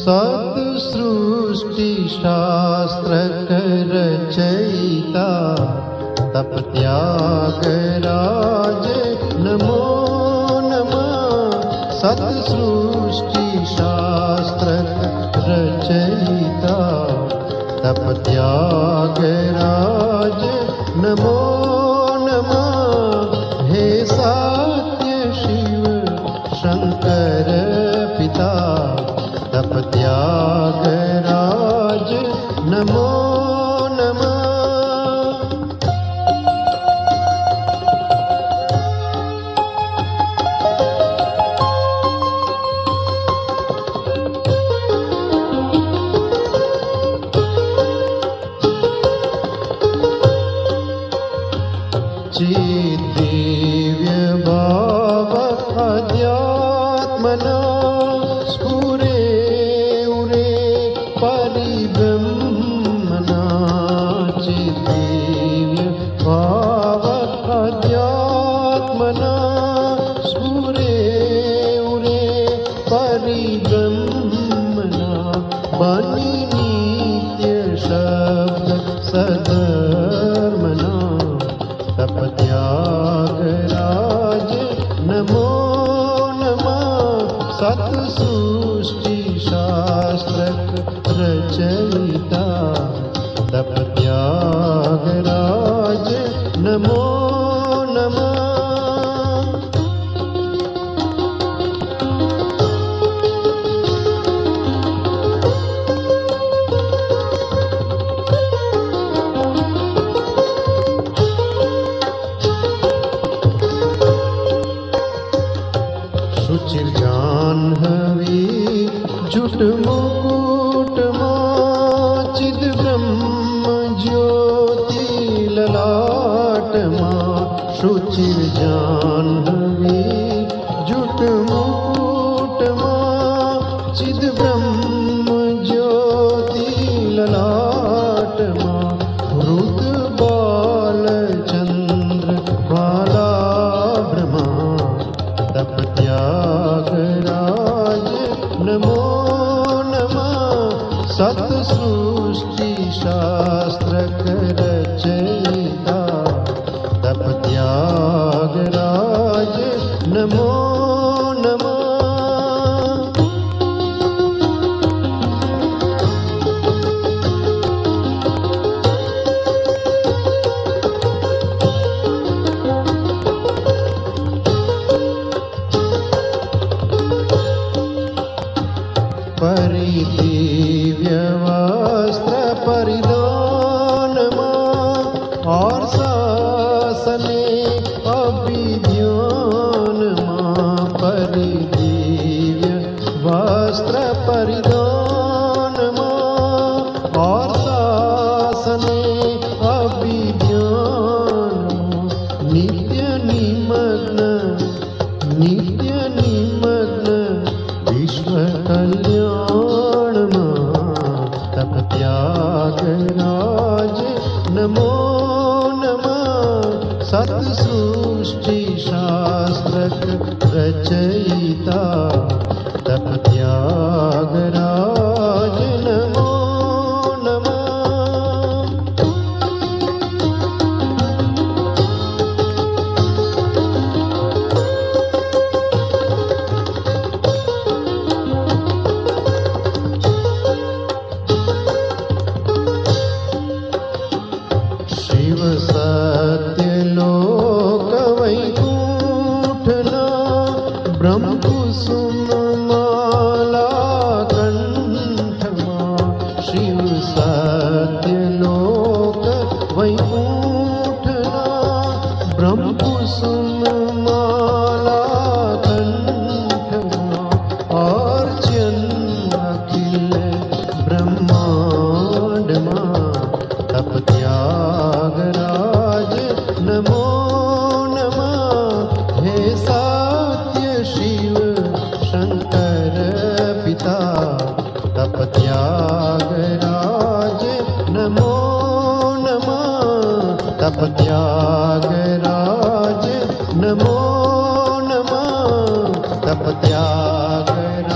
सत्सृष्टि शास्त्र रचयिता तप त्यागराज नमो नमः। सत्सृष्टि शास्त्र रचयिता तप त्यागराज नमो नमः। हे सत्य शिव शंकर पिता तप त्यागराज नमो नमः। चिद्दिव्य भाव अध्यात्मना स्फुरे उरे परिब्रह्मणा। चिद्दिव्य भाव अध्यात्मना स्फुरे उरे परिब्रह्मणा। बनि नित्य शब्द सधर्मना तप त्यागराज नमो नमः। सत्सृष्टि शास्त्र रचयिता तप त्यागराज नमो नमः। शुचिर्जाह्नवी जुट मुकुटमा चिद ब्रह्म ज्योति ललाटमा। शुचिर्जाह्नवी जुट मुकुटमा चिद ब्रह्म ज्योति ललाटमा। हृद बाल चंद्र बाला ब्रह्मा तप त्यागराज नमो नमः। सत्सृष्टि शास्त्र रचयिता तप त्यागराज नमो नमः। परिदिव्य वस्त्र परिधानमा और शासने अभिध्यानमा। परिदिव्य वस्त्र परिधानमा और शासने अभिध्यानमा। नित्य निमग्न विश्व कल्याणमा तप त्यागराज नमो नमः। सत्सृष्टि शास्त्र रचयिता तप त्यागराज नमो नमः। शिव सत्यलोक वैकुंठना ब्रह्म कुसुम माला कंठमा। शिव सत्यलोक वैकुंठना ब्रह्म कुसुम माला कंठमा। अर्चन अखिल ब्रह्मांडमा तप त्यागराज नमो नमः। हे सत्य शिव शंकर पिता तप त्यागराज नमो नमः। तप त्यागराज नमो नमः। तप त्यागराज